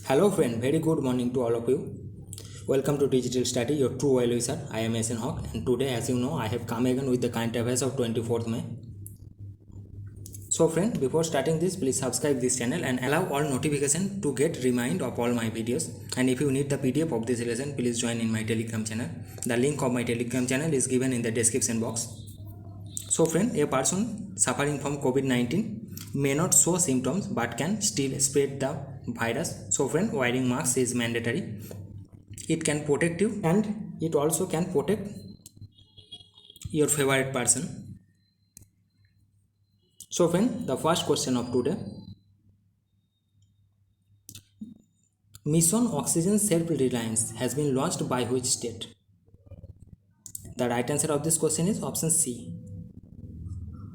Hello friend, very good morning to all of you. Welcome to Digital Study, your true well wisher. I am SN Hawk, and today, as you know, I have come again with the current affairs of 24th May. So friend, before starting this, please subscribe this channel and allow all notification to get remind of all my videos. And if you need the PDF of this lesson, please join in my Telegram channel. The link of my Telegram channel is given in the description box. So friend, a person suffering from COVID-19 may not show symptoms but can still spread the virus. So friend, wearing masks is mandatory. It can protect you and it also can protect your favorite person. So friend, the first question of today. Mission Oxygen Self-Reliance has been launched by which state? The right answer of this question is option C.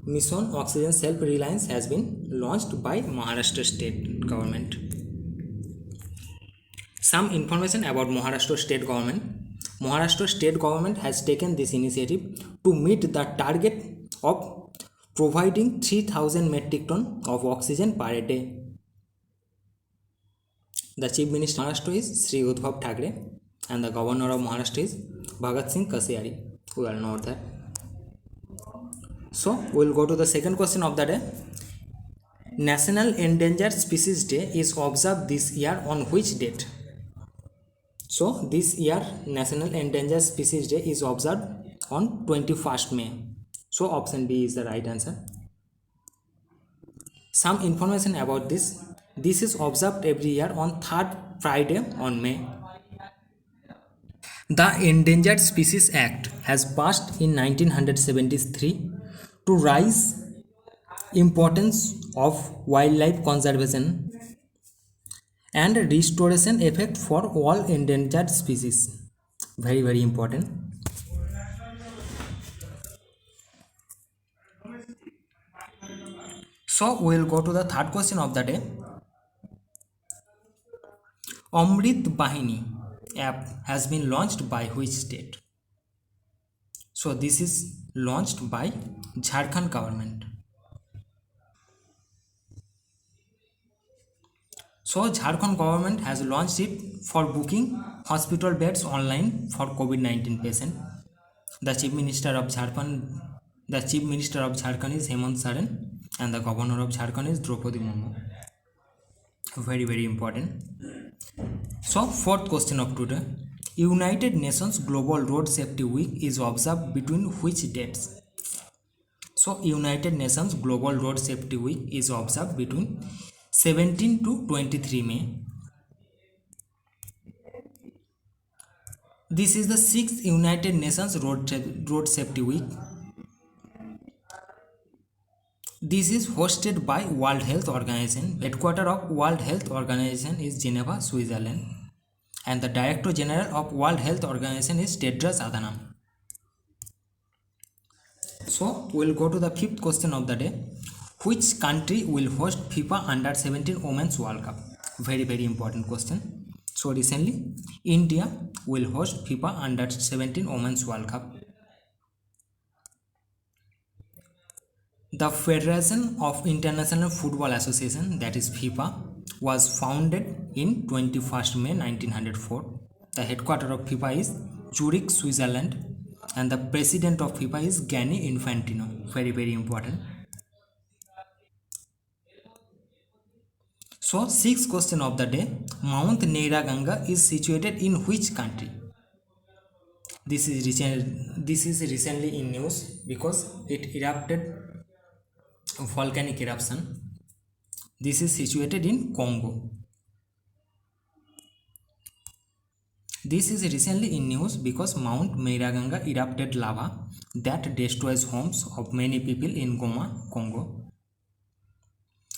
Mission Oxygen Self-Reliance has been launched by Maharashtra state government. Some information about Maharashtra state government. Maharashtra state government has taken this initiative to meet the target of providing 3000 metric ton of oxygen per day. The Chief Minister of Maharashtra is Sri Uddhav Thackeray and the Governor of Maharashtra is Bhagat Singh Kasiyari. We all know that. So, we will go to the second question of the day. National Endangered Species Day is observed this year on which date? So, this year National Endangered Species Day is observed on 21st May. So, option B is the right answer. Some information about this. This is observed every year on 3rd Friday on May. The Endangered Species Act has passed in 1973 to raise importance of wildlife conservation and restoration effect for all endangered species. Very, very important. So we will go to the third question of the day. Amrit Bahini app has been launched by which state? So this is launched by Jharkhand government. So Jharkhand government has launched it for booking hospital beds online for COVID-19 patient. The Chief Minister of Jharkhand is Hemant Soren and the Governor of Jharkhand is Draupadi Murmu. Very, very important. So fourth question of today. United Nations Global Road Safety Week is observed between which dates? So United Nations Global Road Safety Week is observed between 17 to 23 May. This is the 6th United Nations Road Safety Week. This is hosted by World Health Organization. Headquarters of World Health Organization is Geneva, Switzerland. And the Director General of World Health Organization is Tedros Adhanom. So, we will go to the fifth question of the day. Which country will host FIFA Under 17 Women's World Cup? Very, very important question. So, recently, India will host FIFA Under 17 Women's World Cup. The Federation of International Football Association, that is FIFA, was founded in 21st May 1904. The headquarters of FIFA is Zurich, Switzerland, and the president of FIFA is Gianni Infantino. Very, very important. So, sixth question of the day. Mount Neeraganga is situated in which country? This is recently in news because it erupted volcanic eruption. This is situated in Congo. This is recently in news because Mount Neeraganga erupted lava that destroys homes of many people in Goma, Congo.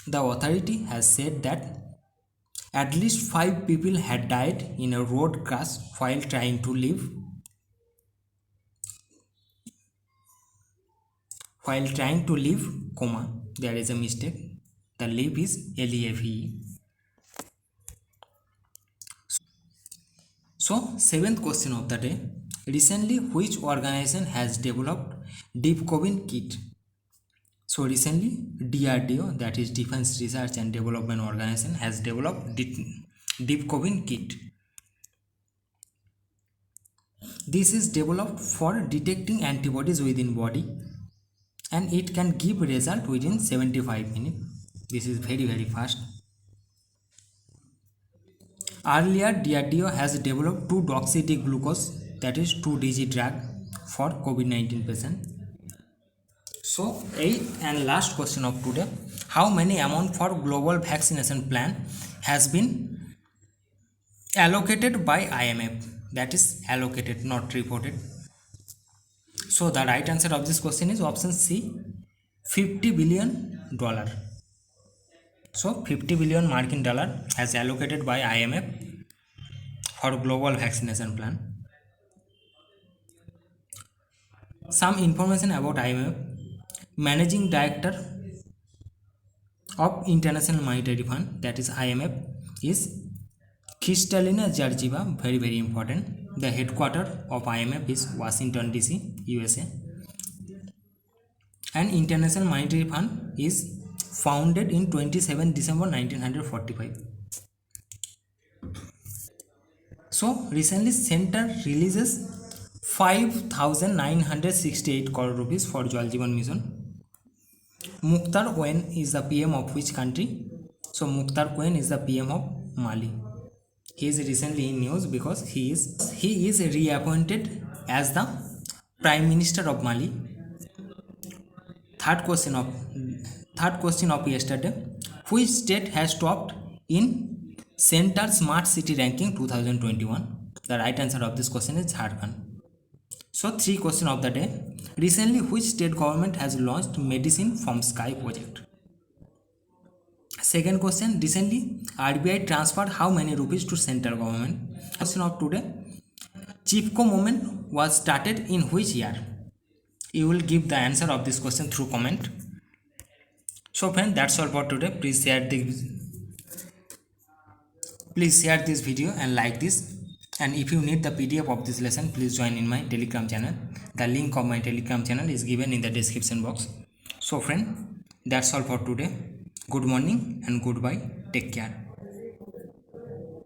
The authority has said that at least 5 people had died in a road crash while trying to leave Goma. There is a mistake. The leave is LEAVE. So, seventh question of the day. Recently, which organization has developed DeepCovid kit? So recently, DRDO, that is Defense Research and Development Organization, has developed deep COVID kit. This is developed for detecting antibodies within body and it can give result within 75 minutes. This is very fast. Earlier, DRDO has developed 2-deoxy-D-glucose, that is 2-DG drug for COVID-19 patient. So, eighth and last question of today: how many amount for global vaccination plan has been allocated by IMF? That is allocated, not reported. So the right answer of this question is option C, $50 billion. So 50 billion Markin dollar has allocated by IMF for global vaccination plan. Some information about IMF. Managing Director of International Monetary Fund, that is IMF, is Kristalina Georgieva, very important. The headquarters of IMF is Washington DC, USA. And International Monetary Fund is founded in 27 December 1945. So recently center releases 5,968 crore rupees for Jal Jeevan Mission. Mukhtar Quain is the PM of which country? So Mukhtar Quain is the PM of Mali. He is recently in news because he is reappointed as the Prime Minister of Mali. Third question of yesterday: which state has topped in Center Smart City Ranking 2021? The right answer of this question is Jharkhand. So 3 question of the day: recently which state government has launched Medicine from Sky project? Second question: recently RBI transferred how many rupees to central government? Question of today: Chipko movement was started in which year? You will give the answer of this question through comment. So friend, that's all for today. Please share this video and like this. And if you need the PDF of this lesson, please join in my Telegram channel. The link of my Telegram channel is given in the description box. So friend, that's all for today. Good morning and goodbye. Take care.